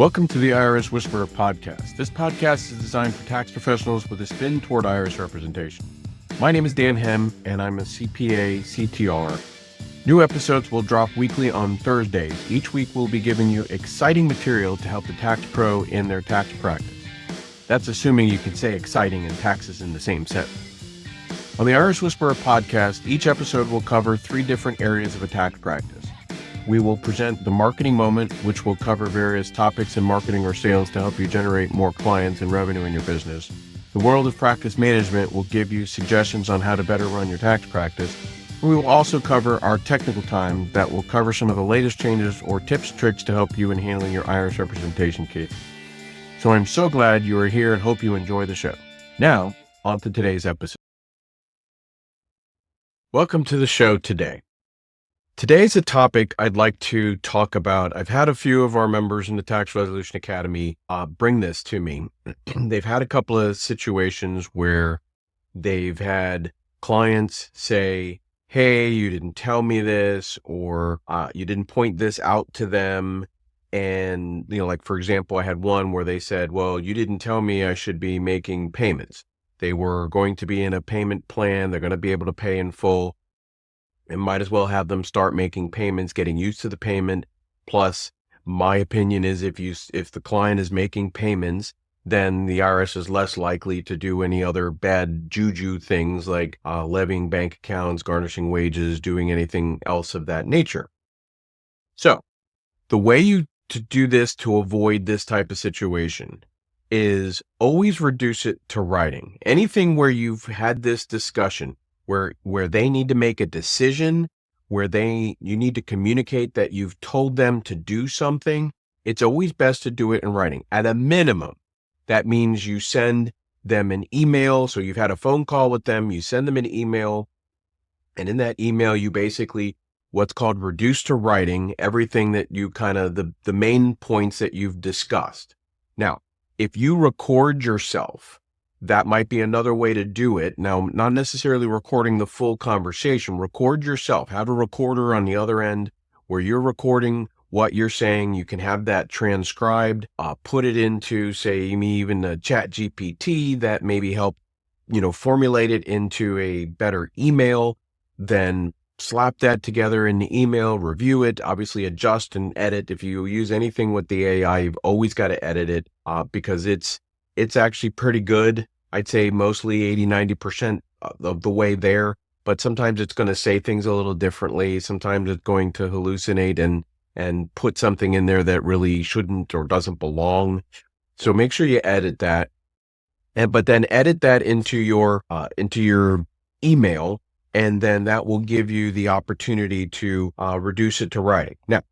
Welcome to the IRS Whisperer podcast. This podcast is designed for tax professionals with a spin toward IRS representation. My name is Dan Henn, and I'm a CPA CTR. New episodes will drop weekly on Thursdays. Each week we'll be giving you exciting material to help the tax pro in their tax practice. That's assuming you can say exciting and taxes in the same sentence. On the IRS Whisperer podcast, each episode will cover 3 different areas of a tax practice. We will present the marketing moment, which will cover various topics in marketing or sales to help you generate more clients and revenue in your business. The world of practice management will give you suggestions on how to better run your tax practice. We will also cover our technical time that will cover some of the latest changes or tips, tricks to help you in handling your IRS representation case. So I'm so glad you are here and hope you enjoy the show. Now, on to today's episode. Welcome to the show today. Today's a topic I'd like to talk about. I've had a few of our members in the Tax Resolution Academy bring this to me. They've had a couple of situations where they've had clients say, hey, you didn't tell me this, or you didn't point this out to them. And, like, for example, I had one where they said, well, you didn't tell me I should be making payments. They were going to be in a payment plan. They're going to be able to pay in full. And might as well have them start making payments, getting used to the payment. Plus, my opinion is if the client is making payments, then the IRS is less likely to do any other bad juju things like levying bank accounts, garnishing wages, doing anything else of that nature. So the way to do this to avoid this type of situation is always reduce it to writing. Anything where you've had this discussion, where they need to make a decision, where you need to communicate that you've told them to do something, it's always best to do it in writing. At a minimum, that means you send them an email. So you've had a phone call with them, you send them an email, and in that email, you basically what's called reduce to writing everything that you the main points that you've discussed. Now, if you record yourself, that might be another way to do it. Now, not necessarily recording the full conversation. Record yourself. Have a recorder on the other end where you're recording what you're saying. You can have that transcribed, put it into, say, even a chat GPT that maybe help, formulate it into a better email. Then slap that together in the email, review it, obviously adjust and edit. If you use anything with the AI, you've always got to edit it because it's actually pretty good. I'd say mostly 80-90% of the way there, but sometimes it's going to say things a little differently. Sometimes it's going to hallucinate and put something in there that really shouldn't or doesn't belong. So make sure you edit that, but then edit that into your email, and then that will give you the opportunity to reduce it to writing. Now,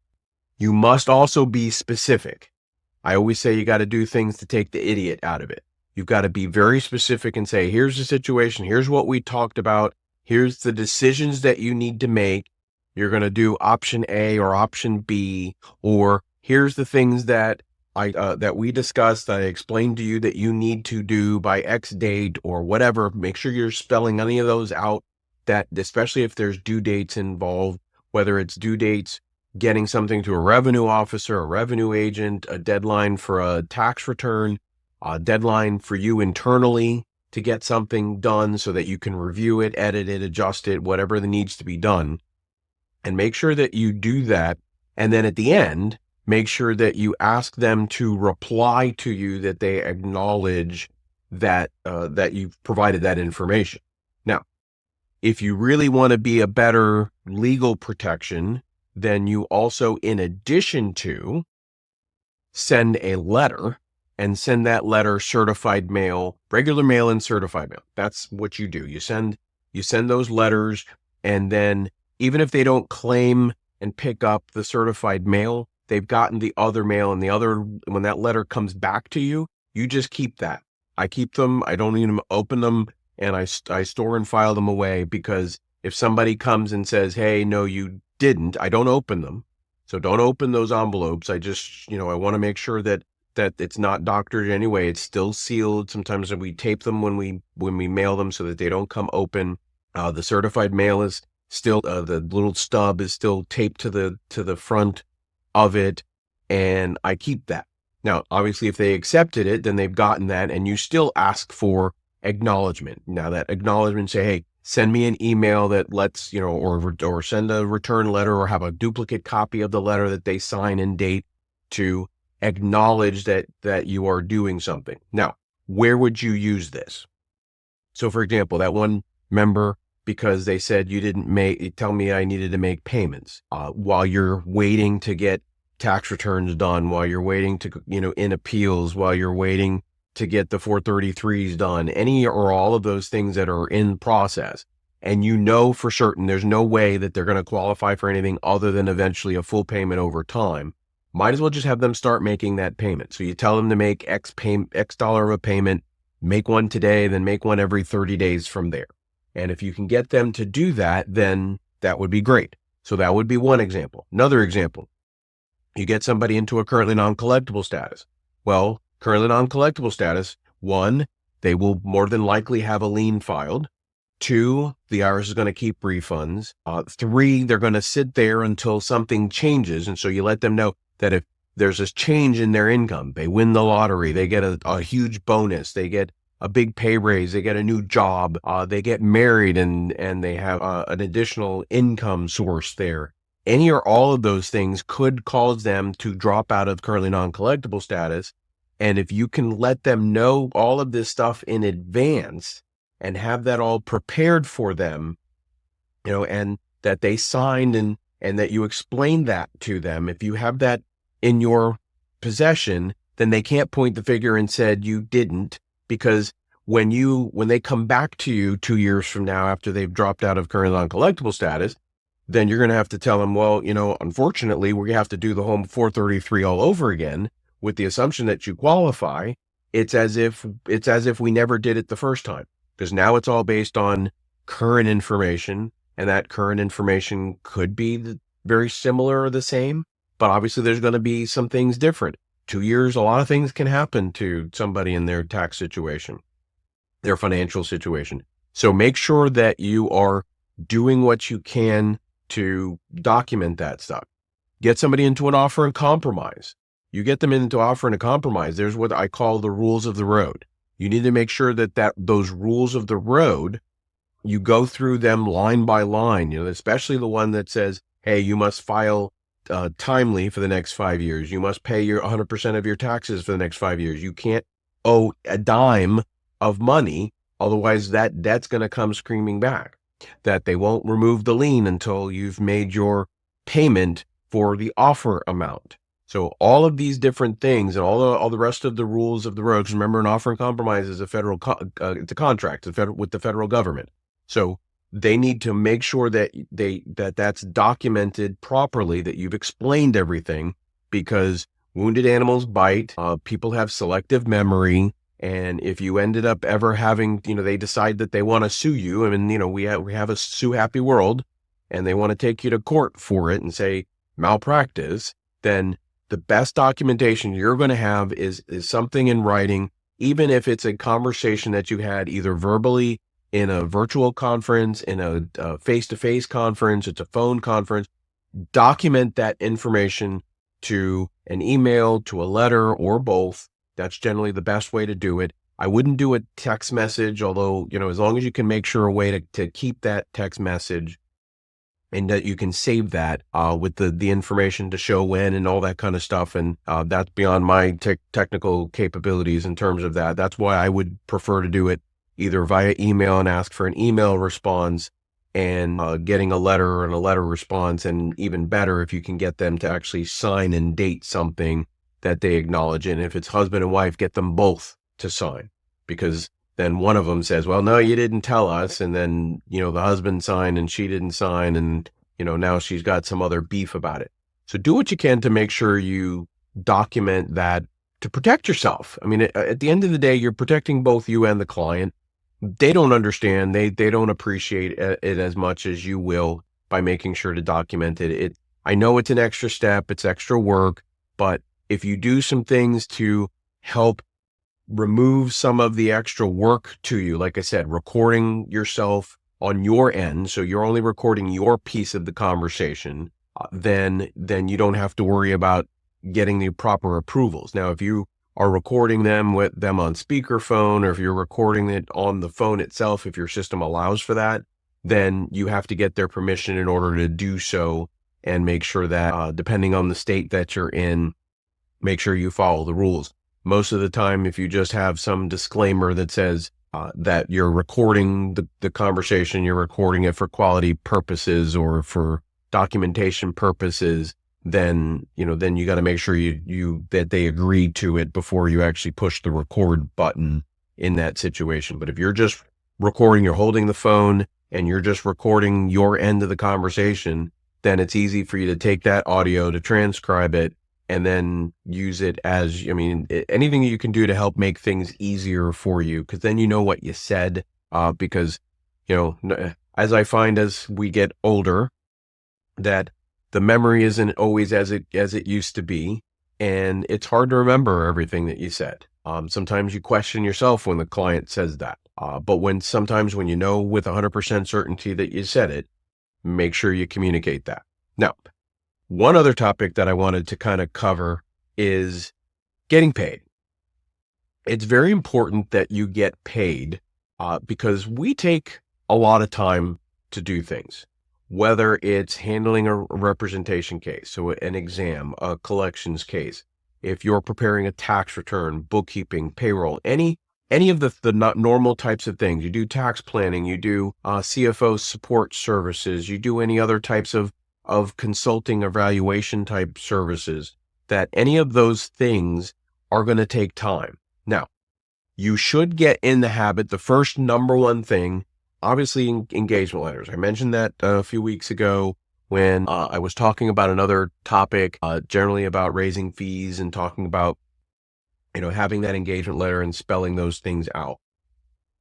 you must also be specific. I always say you got to do things to take the idiot out of it. You've got to be very specific and say, here's the situation. Here's what we talked about. Here's the decisions that you need to make. You're going to do option A or option B, or here's the things that that we discussed. I explained to you that you need to do by X date or whatever. Make sure you're spelling any of those out, that especially if there's due dates involved, whether it's due dates, getting something to a revenue officer, a revenue agent, a deadline for a tax return, a deadline for you internally to get something done so that you can review it, edit it, adjust it, whatever that needs to be done. And make sure that you do that. And then at the end, make sure that you ask them to reply to you that they acknowledge that you've provided that information. Now, if you really want to be a better legal protection, then you also, in addition to, send a letter, and send that letter certified mail, regular mail and certified mail. That's what you do. You send those letters, and then even if they don't claim and pick up the certified mail, they've gotten the other mail, and when that letter comes back to you, you just keep that. I keep them. I don't even open them, and I store and file them away, because if somebody comes and says, hey, no, you didn't, I don't open them. So don't open those envelopes. I just, I want to make sure that it's not doctored anyway. It's still sealed. Sometimes we tape them when we mail them so that they don't come open. The certified mail is still, the little stub is still taped to the front of it. And I keep that. Now, obviously, if they accepted it, then they've gotten that, and you still ask for acknowledgement. Now, that acknowledgement, say, hey, send me an email that lets, or send a return letter, or have a duplicate copy of the letter that they sign and date to acknowledge that you are doing something. Now, where would you use this? So, for example, that one member, because they said you didn't tell me I needed to make payments while you're waiting to get tax returns done, while you're waiting to, in appeals, while you're waiting to get the 433s done, any or all of those things that are in process. And for certain there's no way that they're going to qualify for anything other than eventually a full payment over time. Might as well just have them start making that payment. So you tell them to make X dollar of a payment, make one today, then make one every 30 days from there. And if you can get them to do that, then that would be great. So that would be one example. Another example, you get somebody into a currently non-collectible status. Well, currently non-collectible status, one, they will more than likely have a lien filed. Two, the IRS is going to keep refunds. Three, they're going to sit there until something changes. And so you let them know that if there's a change in their income, they win the lottery, they get a huge bonus, they get a big pay raise, they get a new job, they get married and they have an additional income source there. Any or all of those things could cause them to drop out of currently non-collectible status. And if you can let them know all of this stuff in advance and have that all prepared for them, and that they signed and that you explained that to them, if you have that in your possession, then they can't point the finger and said you didn't, because when they come back to you 2 years from now after they've dropped out of current non-collectible status, then you're going to have to tell them, well, unfortunately, we have to do the home 433 all over again with the assumption that you qualify. It's as if we never did it the first time, because now it's all based on current information, and that current information could be very similar or the same, but obviously there's going to be some things different. 2 years, a lot of things can happen to somebody in their tax situation, their financial situation. So make sure that you are doing what you can to document that stuff. Get somebody into an offer and compromise. You get them into offer and a compromise. There's what I call the rules of the road. You need to make sure that those rules of the road, you go through them line by line, especially the one that says, hey, you must file timely for the next 5 years. You must pay your 100% of your taxes for the next 5 years. You can't owe a dime of money. Otherwise that debt's going to come screaming back. That they won't remove the lien until you've made your payment for the offer amount. So all of these different things and all the rest of the rules of the road, because remember, an offer and compromise is it's a contract with the federal government. So they need to make sure that that's documented properly, that you've explained everything, because wounded animals bite. People have selective memory. And if you ended up ever having, they decide that they want to sue you, we have a sue happy world, and they want to take you to court for it and say malpractice, then the best documentation you're going to have is something in writing, even if it's a conversation that you had either verbally in a virtual conference, in a face-to-face conference, it's a phone conference. Document that information to an email, to a letter, or both. That's generally the best way to do it. I wouldn't do a text message, although, as long as you can make sure a way to keep that text message and that you can save that with the information to show when and all that kind of stuff. And that's beyond my technical capabilities in terms of that. That's why I would prefer to do it either via email and ask for an email response, and getting a letter and a letter response. And even better, if you can get them to actually sign and date something that they acknowledge. And if it's husband and wife, get them both to sign, because then one of them says, well, no, you didn't tell us. And then, the husband signed and she didn't sign. And, now she's got some other beef about it. So do what you can to make sure you document that to protect yourself. At the end of the day, you're protecting both you and the client. They don't understand. They don't appreciate it as much as you will by making sure to document it. I know it's an extra step. It's extra work, but if you do some things to help remove some of the extra work to you, like I said, recording yourself on your end, so you're only recording your piece of the conversation, then you don't have to worry about getting the proper approvals. Now, if you are recording them with them on speakerphone, or if you're recording it on the phone itself, if your system allows for that, then you have to get their permission in order to do so, and make sure that, depending on the state that you're in, make sure you follow the rules. Most of the time, if you just have some disclaimer that says that you're recording the conversation, you're recording it for quality purposes or for documentation purposes, then you got to make sure that they agreed to it before you actually push the record button in that situation. But if you're just recording, you're holding the phone and you're just recording your end of the conversation, then it's easy for you to take that audio, to transcribe it, and then use it as, anything you can do to help make things easier for you, because then you know what you said, because, as I find as we get older, that the memory isn't always as it used to be, and it's hard to remember everything that you said. Sometimes you question yourself when the client says that, but sometimes when you know with 100% certainty that you said it, make sure you communicate that. Now, one other topic that I wanted to kind of cover is getting paid. It's very important that you get paid, because we take a lot of time to do things, whether it's handling a representation case, so an exam, a collections case, if you're preparing a tax return, bookkeeping, payroll, any of the not normal types of things. You do tax planning, you do CFO support services, you do any other types of consulting, evaluation type services, that any of those things are going to take time. Now, you should get in the habit. The first number one thing, obviously, engagement letters. I mentioned that a few weeks ago when I was talking about another topic, generally about raising fees, and talking about, having that engagement letter and spelling those things out.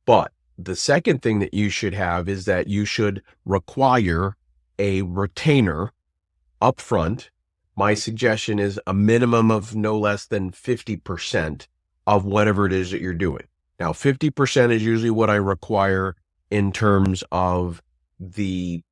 But the second thing that you should have is that you should require a retainer upfront. My suggestion is a minimum of no less than 50% of whatever it is that you're doing. Now, 50% is usually what I require in terms of the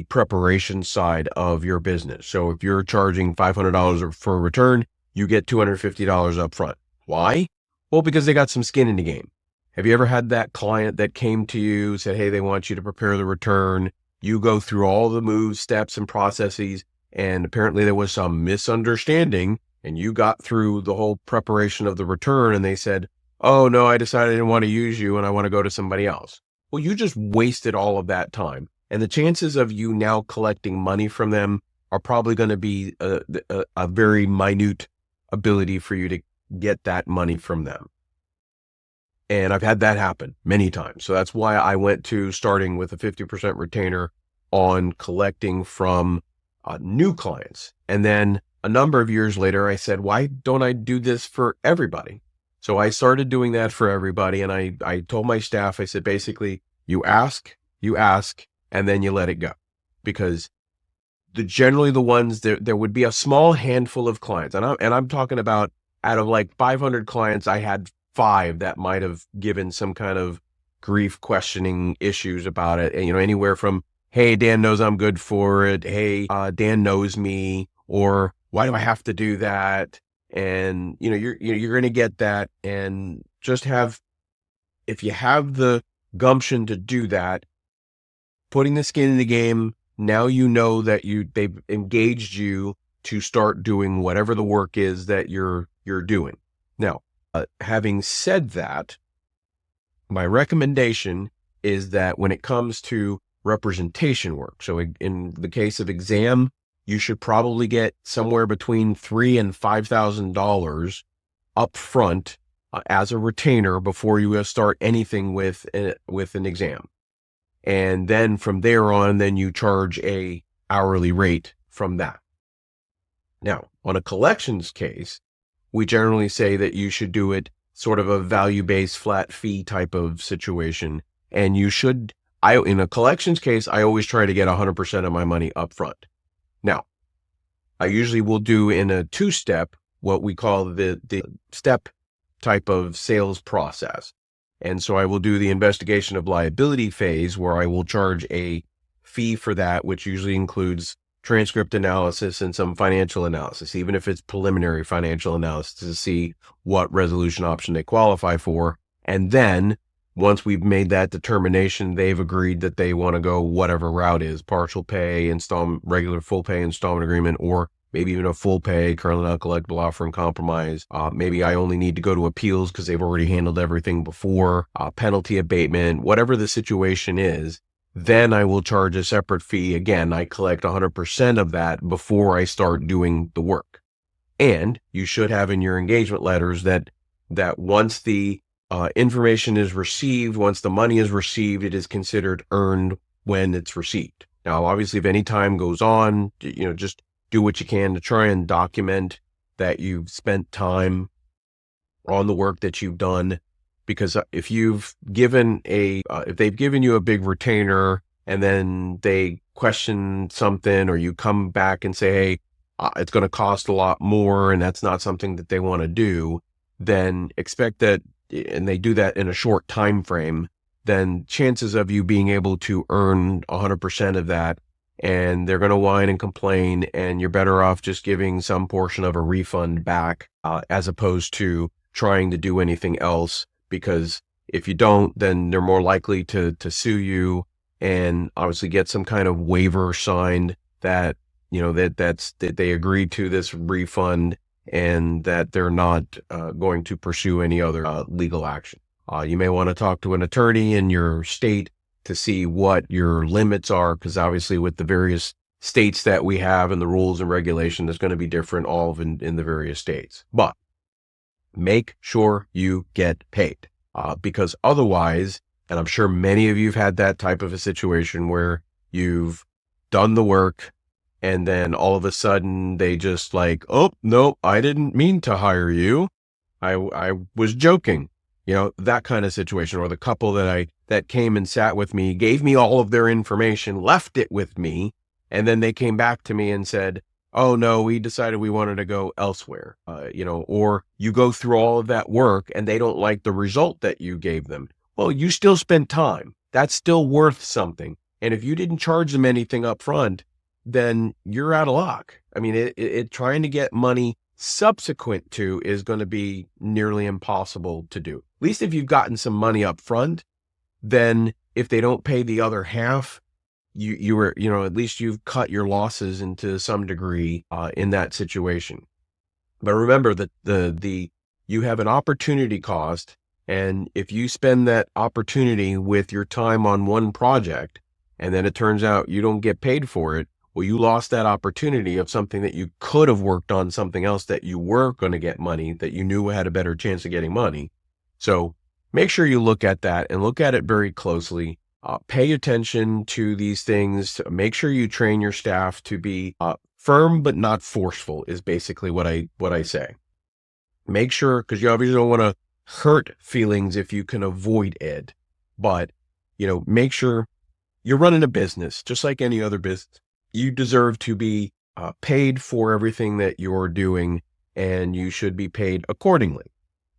preparation side of your business. So if you're charging $500 for a return, you get $250 up front. Why? Well, because they got some skin in the game. Have you ever had that client that came to you, said, hey, they want you to prepare the return? You go through all the moves, steps, and processes, and apparently there was some misunderstanding, and you got through the whole preparation of the return, and they said, oh, no, I decided I didn't want to use you, and I want to go to somebody else. Well, you just wasted all of that time. And the chances of you now collecting money from them are probably going to be a very minute ability for you to get that money from them. And I've had that happen many times. So that's why I went to starting with a 50% retainer on collecting from new clients. And then a number of years later, I said, why don't I do this for everybody? So I started doing that for everybody. And I told my staff, I said, basically, you ask, and then you let it go. Because generally the ones, there would be a small handful of clients. And I'm talking about, out of like 500 clients, I had 5 that might have given some kind of grief, questioning issues about it. And, anywhere from, hey, Dan knows I'm good for it. Hey, Dan knows me. Or why do I have to do that? And, you're going to get that. And just if you have the gumption to do that, putting the skin in the game, now you know that they've engaged you to start doing whatever the work is that you're doing. Now, having said that, my recommendation is that when it comes to representation work, so in the case of exam, you should probably get somewhere between $3,000 and $5,000 up front as a retainer before you start anything with an exam. And then from there on, then you charge a hourly rate from that. Now, on a collections case, we generally say that you should do it sort of a value-based flat fee type of situation. And you should, in a collections case, I always try to get 100% of my money up front. Now, I usually will do in a 2-step, what we call the step type of sales process. And so I will do the investigation of liability phase, where I will charge a fee for that, which usually includes transcript analysis and some financial analysis, even if it's preliminary financial analysis, to see what resolution option they qualify for. And then once we've made that determination, they've agreed that they want to go whatever route is: partial pay, installment, regular full pay installment agreement, or maybe even a full pay, currently uncollectible offer and compromise. Maybe I only need to go to appeals because they've already handled everything before, penalty abatement, whatever the situation is. Then I will charge a separate fee. Again, I collect 100% of that before I start doing the work. And you should have in your engagement letters that once the information is received, once the money is received, it is considered earned when it's received. Now, obviously, if any time goes on, just do what you can to try and document that you've spent time on the work that you've done. Because if they've given you a big retainer and then they question something, or you come back and say, hey, it's going to cost a lot more, and that's not something that they want to do, then expect that, and they do that in a short time frame, then chances of you being able to earn 100% of that, and they're going to whine and complain, and you're better off just giving some portion of a refund back, as opposed to trying to do anything else. Because if you don't, then they're more likely to sue you and obviously get some kind of waiver signed that, that they agreed to this refund, and that they're not going to pursue any other legal action. You may want to talk to an attorney in your state to see what your limits are, because obviously with the various states that we have and the rules and regulation, is going to be different all in the various states. But make sure you get paid, because otherwise, and I'm sure many of you have had that type of a situation where you've done the work and then all of a sudden they just like, oh, no, I didn't mean to hire you. I was joking, that kind of situation. Or the couple that came and sat with me, gave me all of their information, left it with me, and then they came back to me and said, oh no, we decided we wanted to go elsewhere, or you go through all of that work and they don't like the result that you gave them. Well, you still spent time. That's still worth something. And if you didn't charge them anything up front, then you're out of luck. I mean, trying to get money subsequent to is going to be nearly impossible to do. At least if you've gotten some money up front, then if they don't pay the other half, you were, at least you've cut your losses into some degree in that situation. But remember that you have an opportunity cost, and if you spend that opportunity with your time on one project, and then it turns out you don't get paid for it, well, you lost that opportunity of something that you could have worked on, something else that you were going to get money, that you knew had a better chance of getting money. So make sure you look at that and look at it very closely. Pay attention to these things. Make sure you train your staff to be firm but not forceful, is basically what I say. Make sure, because you obviously don't want to hurt feelings if you can avoid it. But, make sure you're running a business just like any other business. You deserve to be paid for everything that you're doing, and you should be paid accordingly.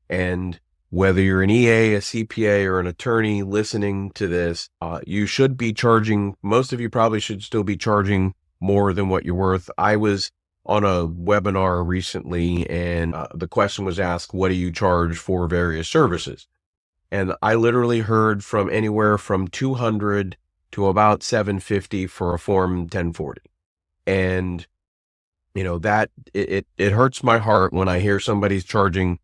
And whether you're an EA, a CPA, or an attorney listening to this, you should be charging, most of you probably should still be charging more than what you're worth. I was on a webinar recently, and the question was asked, what do you charge for various services? And I literally heard from anywhere from $200 to about $750 for a Form 1040. And, that it hurts my heart when I hear somebody's charging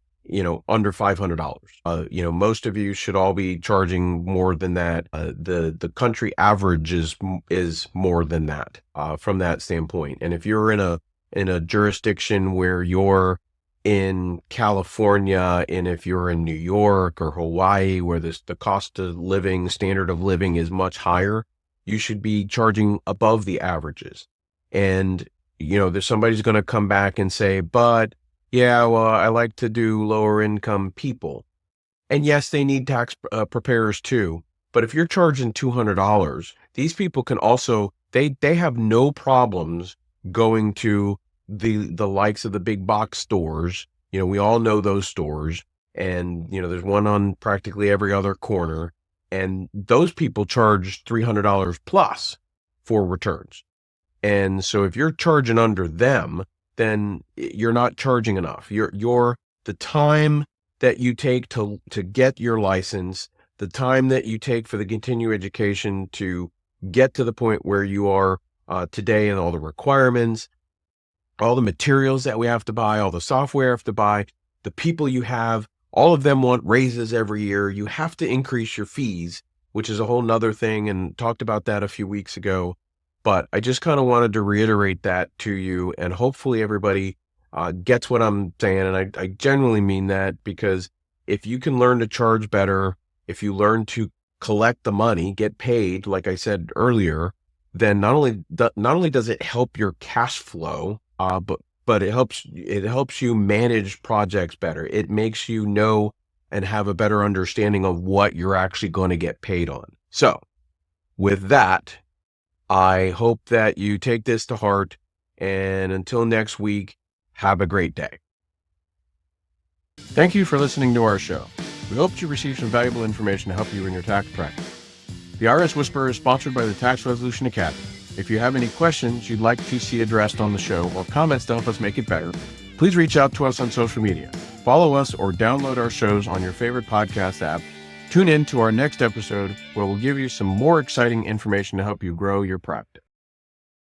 under $500. Most of you should all be charging more than that. The country average is more than that, from that standpoint. And if you're in a jurisdiction where you're in California, and if you're in New York or Hawaii, where the cost of living, standard of living is much higher, you should be charging above the averages. And, there's somebody's going to come back and say, but yeah, well, I like to do lower income people. And yes, they need tax preparers too. But if you're charging $200, these people can also, they have no problems going to the likes of the big box stores. We all know those stores, and, there's one on practically every other corner. And those people charge $300 plus for returns. And so if you're charging under them, then you're not charging enough. The time that you take to get your license, the time that you take for the continuing education to get to the point where you are today, and all the requirements, all the materials that we have to buy, all the software we have to buy, the people you have, all of them want raises every year. You have to increase your fees, which is a whole nother thing, and talked about that a few weeks ago. But I just kind of wanted to reiterate that to you, and hopefully everybody gets what I'm saying. And I genuinely mean that, because if you can learn to charge better, if you learn to collect the money, get paid, like I said earlier, then not only does it help your cash flow, but it helps you manage projects better. It makes you know and have a better understanding of what you're actually going to get paid on. So with that, I hope that you take this to heart, and until next week, have a great day. Thank you for listening to our show. We hope you received some valuable information to help you in your tax practice. The IRS Whisperer is sponsored by the Tax Resolution Academy. If you have any questions you'd like to see addressed on the show, or comments to help us make it better, please reach out to us on social media. Follow us or download our shows on your favorite podcast app. Tune in to our next episode, where we'll give you some more exciting information to help you grow your practice.